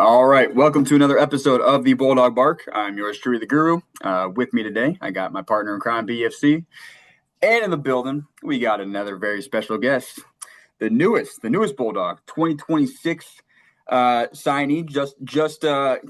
All right, welcome to another episode of the Bulldog Bark. I'm yours truly, the Guru. With me today, I got my partner in crime, BFC, and in the building, we got another very special guest, the newest Bulldog, 2026 signee, just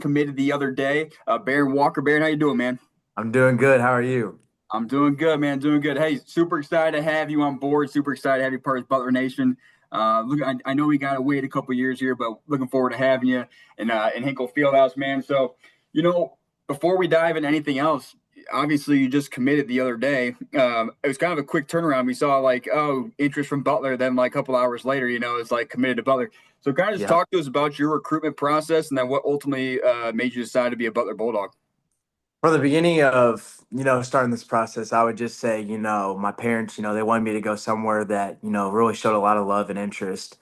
committed the other day. Baron Walker. Baron, how you doing, man? I'm doing good. How are you? I'm doing good, man. Doing good. Hey, super excited to have you on board. Super excited to have you part of Butler Nation. Look, I know we got to wait a couple years here, but looking forward to having you in Hinkle Fieldhouse, man. So, you know, before we dive into anything else, obviously you just committed the other day. It was kind of a quick turnaround. We saw like, oh, interest from Butler. Then like a couple hours later, it's like committed to Butler. So, kind of just Yeah. talk to us about your recruitment process and then what ultimately made you decide to be a Butler Bulldog. From the beginning of, starting this process, I would just say, my parents, they wanted me to go somewhere that, really showed a lot of love and interest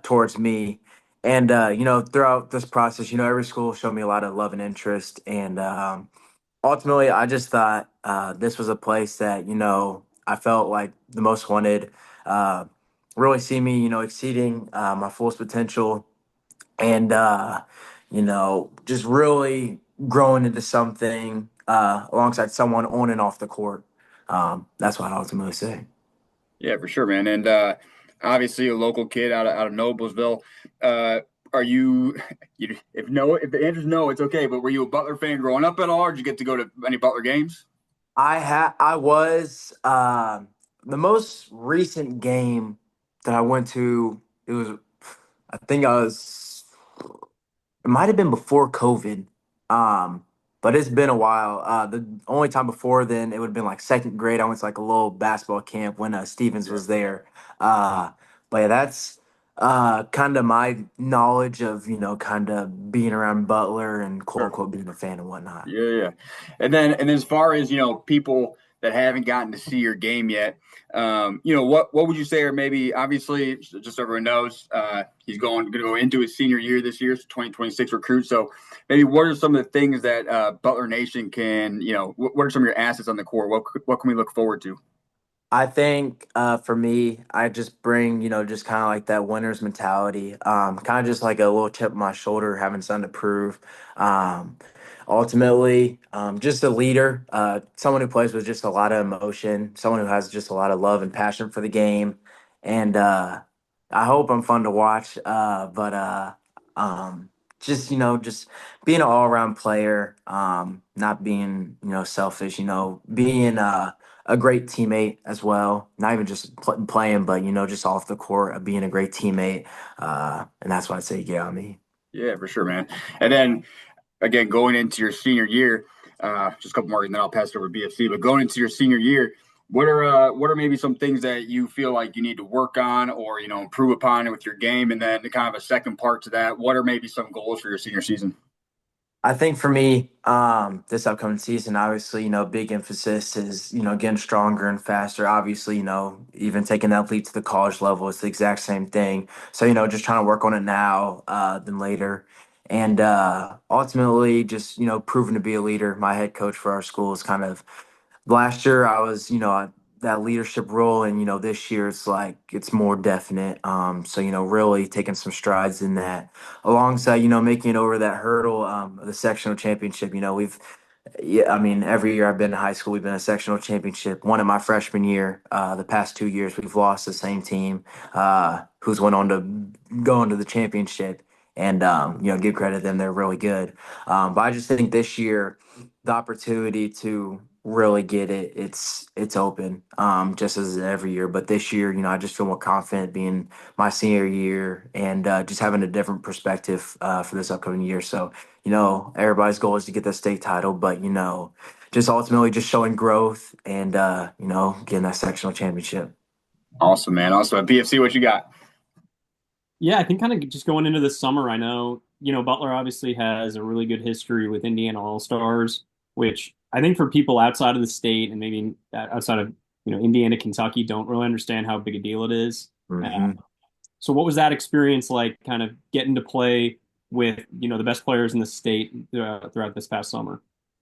towards me. And, throughout this process, every school showed me a lot of love and interest. And ultimately, I just thought this was a place that, I felt like the most wanted, uh, really see me, exceeding my fullest potential and just really growing into something alongside someone on and off the court. That's what I ultimately say. Yeah, for sure, man. And obviously, a local kid out of Noblesville. Are you, if the answer is no, it's okay. But were you a Butler fan growing up at all, or did you get to go to any Butler games? I was the most recent game that I went to. It was I think I was It might have been before COVID, but it's been a while. The only time before then, it would have been like second grade. I went to like a little basketball camp when Stevens Yeah, was there. Uh, but yeah, that's kind of my knowledge of kind of being around Butler and quote sure. unquote being a fan and whatnot. Yeah, yeah. And as far as people that haven't gotten to see your game yet, what would you say, or maybe obviously just so everyone knows, he's going to go into his senior year this year, so 2026 recruit. So maybe what are some of the things that Butler Nation can, what are some of your assets on the court? What can we look forward to? I think for me, I just bring, just kind of like that winner's mentality, kind of just like a little chip on my shoulder, having something to prove. Um, ultimately, just a leader, someone who plays with just a lot of emotion, someone who has just a lot of love and passion for the game. And I hope I'm fun to watch, but um, just being an all around player, not being, selfish, being a great teammate as well. Not even just playing, but just off the court, being a great teammate. And that's what I'd say. Yeah, on me. Yeah, for sure, man. And then again, going into your senior year, just a couple more, and then I'll pass it over to BFC. But going into your senior year, what are maybe some things that you feel like you need to work on or improve upon with your game? And then kind of a second part to that, what are maybe some goals for your senior season? I think for me, this upcoming season, obviously, big emphasis is, getting stronger and faster. Obviously, even taking that leap to the college level, it's the exact same thing. So, just trying to work on it now, than later. And ultimately, just, proving to be a leader. My head coach for our school is kind of last year I was, that leadership role, and this year it's like it's more definite. So really taking some strides in that, alongside making it over that hurdle of the sectional championship. Yeah, I mean, every year I've been in high school, we've been a sectional championship. One in my freshman year. The past 2 years, we've lost the same team, who's went on to go into the championship. And give credit to them; they're really good. But I just think this year, the opportunity to really get it, it's open, just as every year. But this year, I just feel more confident being my senior year and just having a different perspective for this upcoming year. So everybody's goal is to get the state title, but just ultimately just showing growth and getting that sectional championship. Awesome, man. Also, at BFC, what you got? Yeah, I think kind of just going into the summer, I know, Butler obviously has a really good history with Indiana All-Stars, which I think for people outside of the state and maybe outside of, Indiana, Kentucky don't really understand how big a deal it is. Uh, Hmm. so what was that experience like kind of getting to play with, the best players in the state throughout this past summer?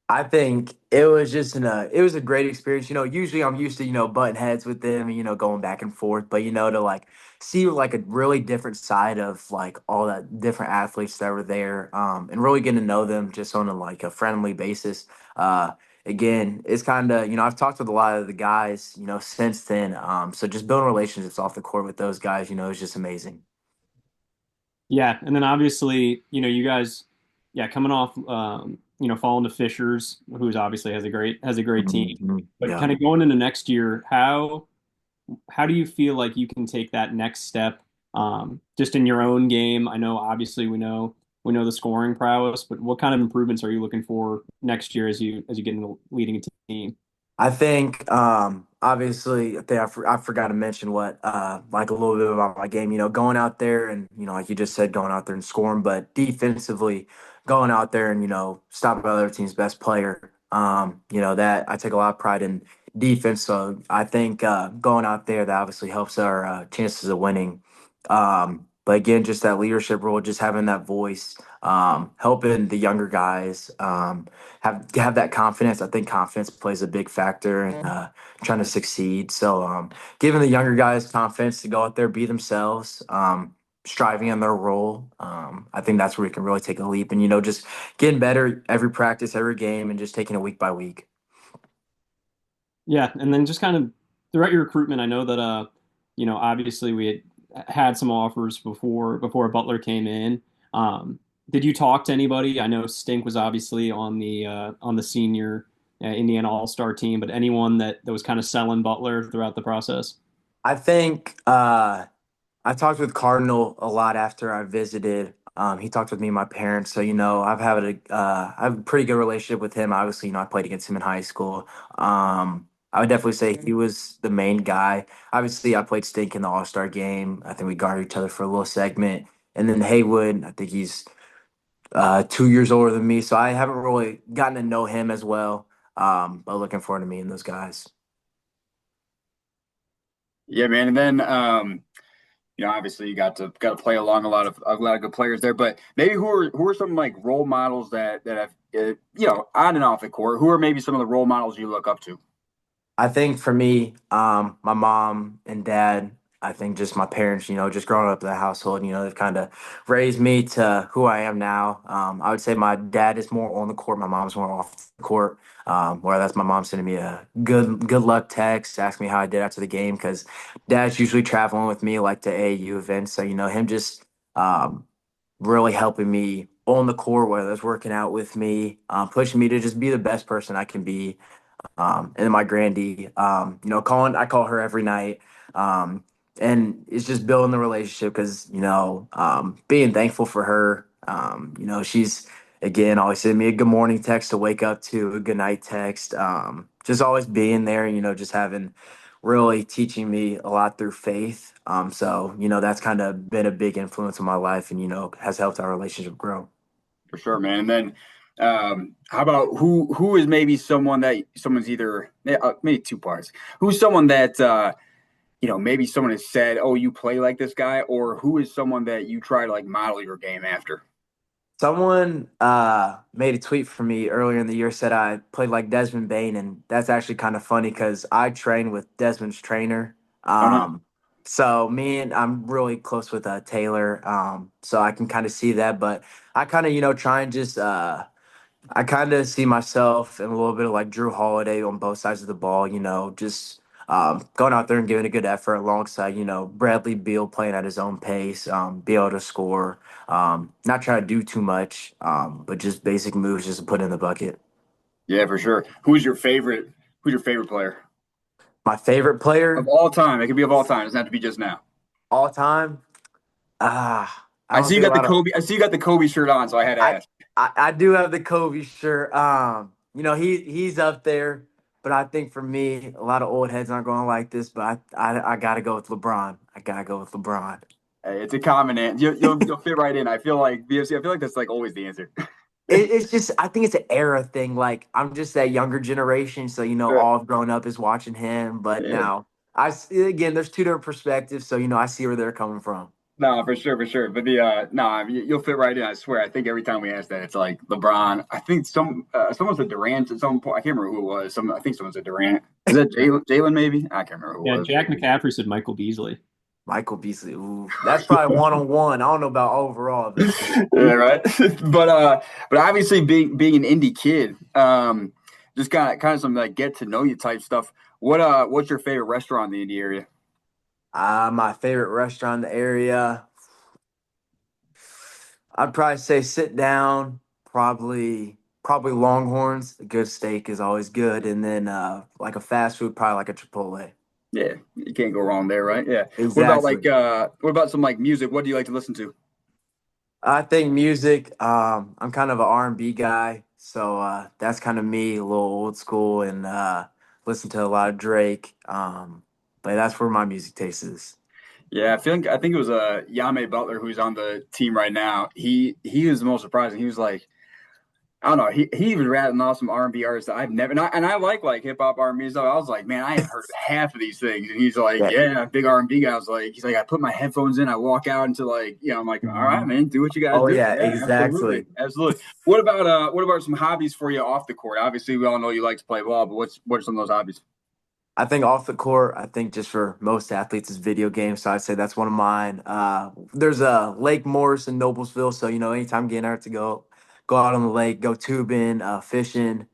I think it was just it was a great experience. Usually I'm used to, butting heads with them and, going back and forth, but to like see like a really different side of like all the different athletes that were there, and really getting to know them just on like a friendly basis. Uh, Again, it's kind of, I've talked with a lot of the guys, since then. So just building relationships off the court with those guys, is just amazing. Yeah, and then obviously, you guys, yeah, coming off, falling to Fishers, who's obviously has a great team, Mhm. but Yeah. kind of going into next year, how do you feel like you can take that next step, just in your own game? I know, obviously, we know the scoring prowess, but what kind of improvements are you looking for next year as you get into leading a team? I think, obviously, I forgot to mention what, like a little bit about my game. Going out there and like you just said, going out there and scoring, but defensively, going out there and stopping other team's best player. That I take a lot of pride in defense. So I think going out there that obviously helps our chances of winning. But again, just that leadership role, just having that voice, helping the younger guys. Have that confidence. I think confidence plays a big factor in trying to succeed. So, giving the younger guys confidence to go out there, be themselves, striving in their role. I think that's where we can really take a leap, and just getting better every practice, every game, and just taking it week by week. Yeah, and then just kind of throughout your recruitment, I know that obviously we had some offers before Butler came in. Did you talk to anybody? I know Stink was obviously on the senior Indiana All-Star team, but anyone that was kind of selling Butler throughout the process? I think I talked with Cardinal a lot after I visited. He talked with me and my parents, so I have a pretty good relationship with him. Obviously, I played against him in high school. I would definitely say he was the main guy. Obviously, I played Stink in the All Star game. I think we guarded each other for a little segment, and then Haywood. I think he's 2 years older than me, so I haven't really gotten to know him as well. But looking forward to meeting those guys. Yeah, man. And then obviously you got to play along a lot of good players there. But maybe who are some like role models that have on and off the court? Who are maybe some of the role models you look up to? I think for me, my mom and dad, I think just my parents, just growing up in the household, they've kind of raised me to who I am now. I would say my dad is more on the court, my mom's more off the court. Where that's my mom sending me a good luck text, asking me how I did after the game, because dad's usually traveling with me like to AAU events. So, him just really helping me on the court, whether it's working out with me, pushing me to just be the best person I can be, and then my grandy, I call her every night. Um, and it's just building the relationship because, being thankful for her. She's, again, always sending me a good morning text to wake up to, a good night text. Just always being there, just having really teaching me a lot through faith. So, that's kind of been a big influence in my life and, has helped our relationship grow. For sure, man. And then how about who is maybe someone's either maybe two parts. Who's someone that maybe someone has said, "Oh, you play like this guy," or who is someone that you try to like model your game after? Someone made a tweet for me earlier in the year, said I played like Desmond Bain, and that's actually kind of funny because I train with Desmond's trainer. Oh, nice. So I'm really close with Taylor, so I can kind of see that. But I kind of try and just I kind of see myself in a little bit of like Drew Holiday on both sides of the ball, just going out there and giving a good effort alongside, Bradley Beal playing at his own pace, be able to score, not try to do too much, but just basic moves just to put in the bucket. Yeah, for sure. Who's your favorite player My favorite of player all time? It could be of all time. It doesn't have to be just now. all time, I I don't see you think a got the lot of Kobe. I see you got the Kobe shirt on, so I had to I, ask. I do have the Kobe shirt. He's up there, but I think for me, a lot of old heads aren't going to like this, but I gotta go with LeBron. I gotta go with LeBron. Hey, it's a common answer. You'll fit right in. I feel like BFC. I feel like that's like always the answer. It's just I think it's an era thing. Like I'm just that younger generation, so Sure. all I've grown up is watching him. But Yeah. now again, there's two different perspectives, so I see where they're coming from. No, for sure, for sure. But the no, I mean, you'll fit right in. I swear. I think every time we ask that, it's like LeBron. I think someone said Durant at some point. I can't remember who it was. I think someone said Durant. Is that Jalen? Maybe I can't remember who Yeah, it was. Jack McCaffrey said Michael Beasley. Michael Beasley. Ooh, that's probably one on one. I don't know about overall though. Yeah, right. But obviously being an indie kid, just kind of some like get to know you type stuff. What's your favorite restaurant in the indie area? My favorite restaurant in the area, I'd probably say sit down. Probably Longhorns. A good steak is always good, and then like a fast food, probably like a Chipotle. Yeah, you can't go wrong there, right? Yeah. Exactly. What about some like music? What do you like to listen to? I think music. I'm kind of an R&B guy, so that's kind of me, a little old school, and listen to a lot of Drake. But that's where my music taste is. Yeah, I think it was Yame Butler who's on the team right now. He was the most surprising. He was like, I don't know. He even rattled off some R&B artists that I've never and I like hip hop R&B stuff. I was like, man, I haven't heard half of these things. And he's like, Yeah. yeah, big R&B guy. I was like, he's like, I put my headphones in, I walk out into like, I'm like, all right, man, do what you got to Oh do. yeah, Yeah, absolutely, exactly. absolutely. What about some hobbies for you off the court? Obviously, we all know you like to play ball, but what are some of those hobbies? I think off the court, I think just for most athletes is video games. So I'd say that's one of mine. There's a Lake Morris in Noblesville, so anytime getting out to go out on the lake, go tubing, fishing,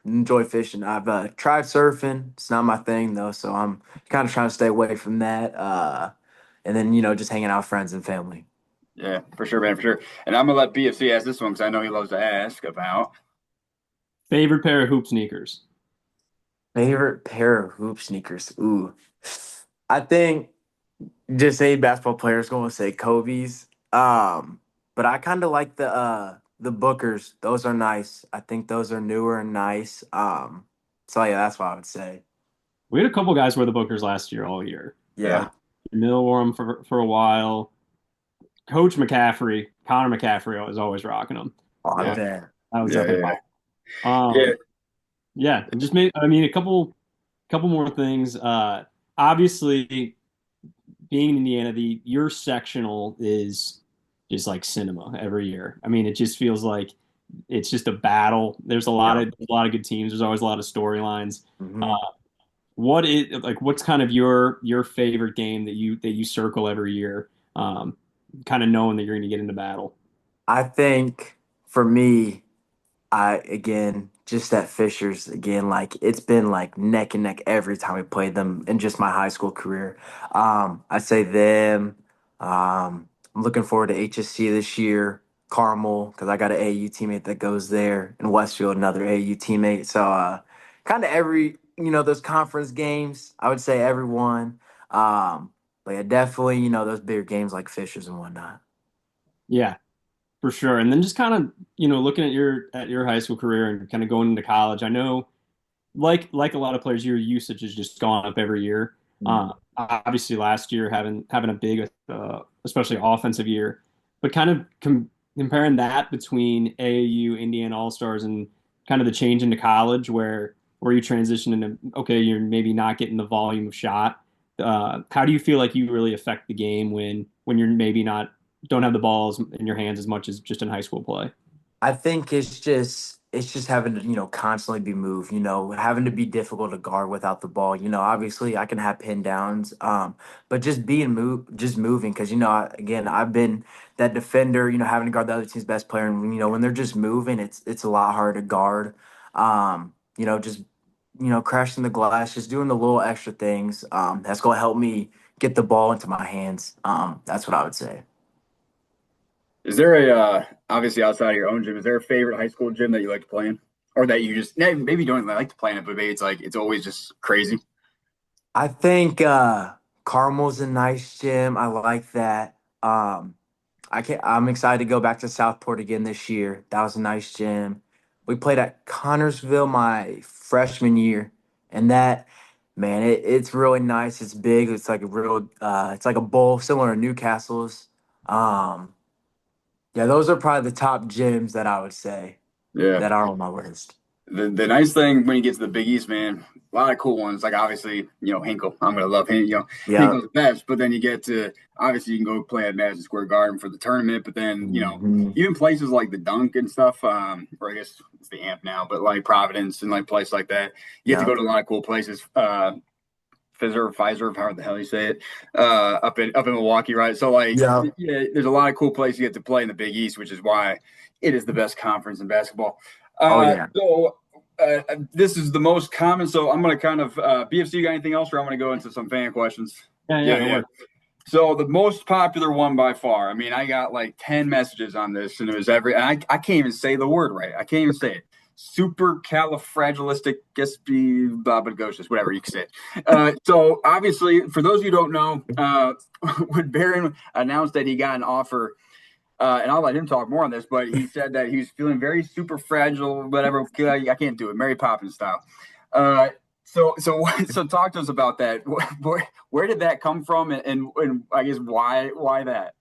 enjoy fishing. I've tried surfing. It's not my thing though, so I'm kind of trying to stay away from that. And then just hanging out with friends and family. Yeah, for sure, man, for sure. And I'm gonna let BFC ask this one because I know he loves to ask about. Favorite pair of hoop sneakers. Favorite pair of hoop sneakers. Ooh, I think just any basketball players going to say Kobe's. But I kind of like the Bookers. Those are nice. I think those are newer and nice. So yeah, that's what I would say. We had a couple guys wear the Bookers last year, all year. Yeah, Yeah. Mill wore them for a while. Coach McCaffrey, Connor McCaffrey, was always rocking them. Oh, I Uh, yeah, bet. that was yeah, definitely yeah, yeah. fun. Yeah, and just made. I mean, couple more things. Obviously, being in Indiana, the your sectional is just like cinema every year. I mean, it just feels like it's just a battle. There's Yeah. a lot of good teams. There's always a lot of storylines. Uh, hmm what's kind of your favorite game that you circle every year, kind of knowing that you're going to get into battle? I think for me, I again just at Fishers again, like it's been like neck and neck every time we played them in just my high school career. I say them. I'm looking forward to HSC this year, Carmel, because I got an AU teammate that goes there, and Westfield another AU teammate. So kind of every those conference games, I would say everyone. But yeah, definitely those bigger games like Fishers and whatnot. Yeah, for sure. And then just kind of looking at your high school career and kind of going into college. I know like a lot of players, your usage has just gone up every year. Obviously, last year having a big, especially offensive year, but kind of comparing that between AAU, Indiana All Stars, and kind of the change into college, where you transition into okay, you're maybe not getting the volume of shot. How do you feel like you really affect the game when you're maybe not don't have the balls in your hands as much as just in high school play? I think it's just having to constantly be moved. Having to be difficult to guard without the ball. Obviously I can have pin downs, but just just moving because again I've been that defender. Having to guard the other team's best player, and when they're just moving, it's a lot harder to guard. Just crashing the glass, just doing the little extra things. That's gonna help me get the ball into my hands. That's what I would say. Is there obviously outside of your own gym? Is there a favorite high school gym that you like to play in, or that you just maybe you don't even like to play in it, but maybe it's like it's always just crazy? I think Carmel's a nice gym. I like that. I'm excited to go back to Southport again this year. That was a nice gym. We played at Connorsville my freshman year, and that man, it's really nice. It's big. It's like a real it's like a bowl similar to Newcastle's. Um, yeah, those are probably the top gyms that I would say Yeah. that are on my list. The nice thing when you get to the Big East, man, a lot of cool ones. Like obviously, Hinkle. I'm gonna love him. Yeah. Hinkle's the best. But then you get to obviously you can go play at Madison Square Garden for the tournament. But then Mhm. even places like the Dunk and stuff, or I guess it's the Amp now, but like Providence and like places like that, you get to Yeah. go to a lot of cool places. Pfizer, however the hell you say it, up in Milwaukee, right? So like, Yeah. yeah, there's a lot of cool places you get to play in the Big East, which is why it is the best conference in basketball. Oh yeah. This is the most common. So I'm going to kind of BFC. You got anything else, or I'm going to go into some fan questions? Yeah, yeah, Yeah, no yeah. worries. So the most popular one by far. I mean, I got like 10 messages on this, and it was I can't even say the word right. I can't even say it. Supercalifragilisticexpialidocious, whatever you can say. So obviously, for those of you who don't know, when Barron announced that he got an offer, and I'll let him talk more on this, but he said that he was feeling very super fragile, whatever. I can't do it, Mary Poppins style. Uh, so talk to us about that. Where did that come from, and I guess why that?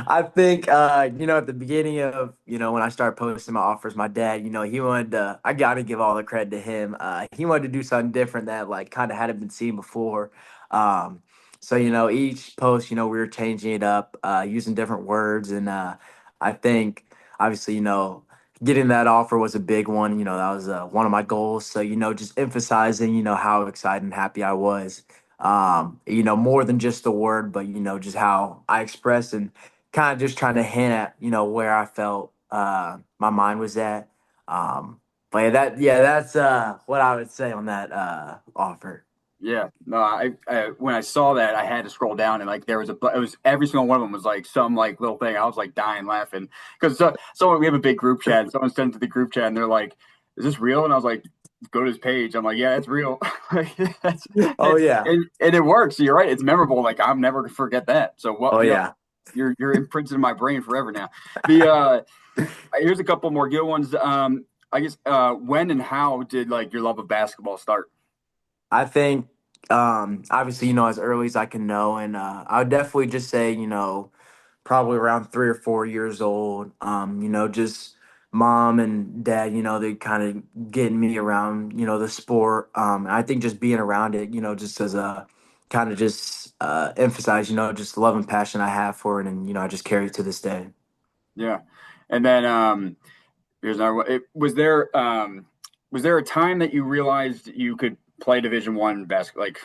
I think at the beginning of, when I started posting my offers, my dad, he wanted to, I gotta give all the credit to him. He wanted to do something different that like kind of hadn't been seen before. Um, so, each post, we were changing it up, using different words. And I think obviously, getting that offer was a big one. That was one of my goals. So, just emphasizing, how excited and happy I was. More than just the word, but just how I expressed and kind of just trying to hint at where I felt my mind was at. But that's what I would say on that offer. Yeah, no, I when I saw that, I had to scroll down and like there was it was every single one of them was like some like little thing. I was like dying laughing because someone we have a big group chat. And someone sent it to the group chat and they're like, "Is this real?" And I was like, "Go to his page." I'm like, "Yeah, it's real." that's, Oh yeah, and it works. You're right. It's memorable. Like I'm never gonna forget that. So what oh yeah. you're imprinted in my brain forever now. The Here's a couple more good ones. I guess when and how did like your love of basketball start? I think obviously as early as I can know, and I would definitely just say probably around 3 or 4 years old. Just mom and dad, they kind of getting me around, the sport. I think just being around it, just as a kind of just emphasize, just the love and passion I have for it, and I just carry it to this day. Yeah, and then here's another one. Was there a time that you realized you could play Division One basketball? Like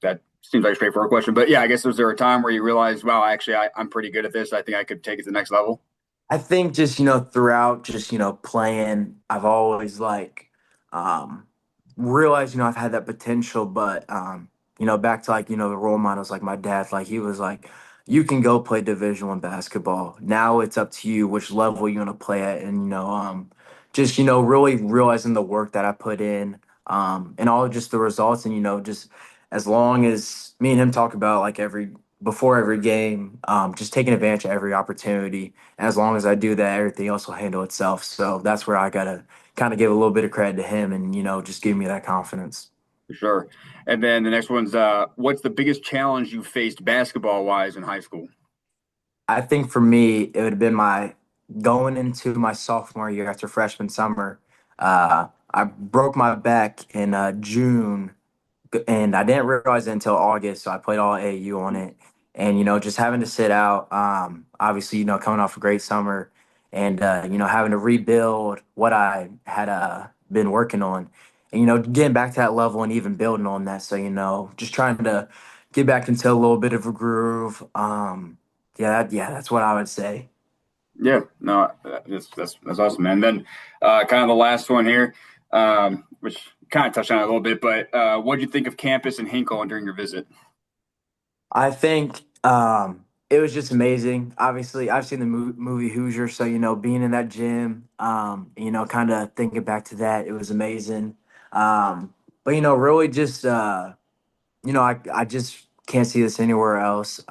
that seems like a straightforward question, but yeah, I guess was there a time where you realized, wow, actually, I'm pretty good at this. I think I could take it to the next level. I think just, throughout just, playing, I've always like um realized, I've had that potential, but back to like, the role models like my dad, like he was like, you can go play Division 1 basketball. Now it's up to you which level you want to play at. And, just, really realizing the work that I put in, and all just the results and, just as long as me and him talk about like before every game, just taking advantage of every opportunity, as long as I do that, everything else will handle itself. So that's where I gotta kind of give a little bit of credit to him, and just give me that confidence. For sure. And then the next one's what's the biggest challenge you faced basketball wise in high school? I think for me, it would have been my going into my sophomore year after freshman summer. I broke my back in June, and I didn't realize it until August. So I played all AU on it, and just having to sit out. Obviously, coming off a great summer, and having to rebuild what I had been working on, and getting back to that level and even building on that. So just trying to get back into a little bit of a groove. Yeah, that's what I would say. Yeah, no, that's awesome, man. Then, kind of the last one here, which kind of touched on it a little bit, but what did you think of campus and Hinkle during your visit? I think it was just amazing. Obviously, I've seen the movie Hoosier, so being in that gym, kind of thinking back to that, it was amazing. But really just I just can't see this anywhere else.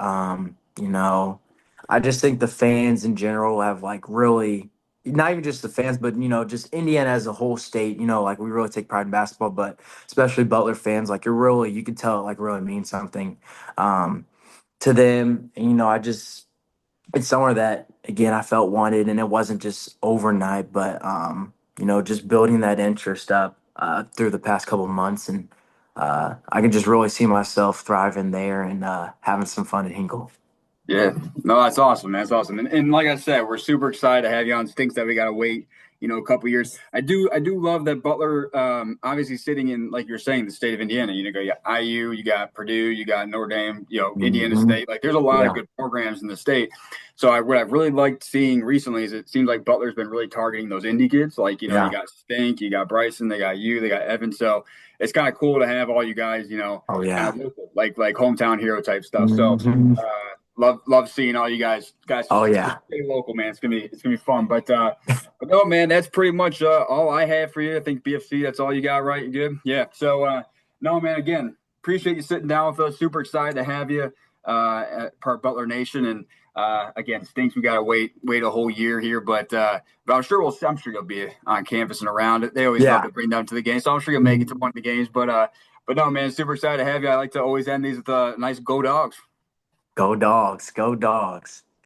I just think the fans in general have like really, not even just the fans, but just Indiana as a whole state. Like we really take pride in basketball, but especially Butler fans, like you can tell it like really means something. Um, to them. And, I just it's somewhere that again I felt wanted, and it wasn't just overnight, but just building that interest up through the past couple of months, and I can just really see myself thriving there and having some fun at Hinkle. Yeah, no, that's awesome, man. That's awesome. And like I said, we're super excited to have you on. Stinks that we gotta wait, a couple years. I do love that Butler, obviously sitting in, like you're saying, the state of Indiana. You got IU, you got Purdue, you got Notre Dame, Indiana Hmm. State. Like there's a lot of Yeah. good programs in the state. So what I've really liked seeing recently is it seems like Butler's been really targeting those indie kids. Like, you Yeah. got Stink, you got Bryson, they got you, they got Evan. So it's kind of cool to have all you guys, Oh kind yeah. of local, like hometown hero type stuff. So Hmm. uh, love seeing all you guys Oh just yeah. stay local, man. It's gonna be fun. But no, man, that's pretty much all I have for you. I think BFC, that's all you got, right? You good? Yeah. So no, man, again, appreciate you sitting down with us. Super excited to have you at part Butler Nation. And again, stinks we gotta wait a whole year here, but I'm sure you'll be on campus and around. They always love Yeah. to bring them to the game, so I'm sure you'll make it to one of the games. But no, man, super excited to have you. I like to always end these with nice go dogs. Go dogs. Go dogs.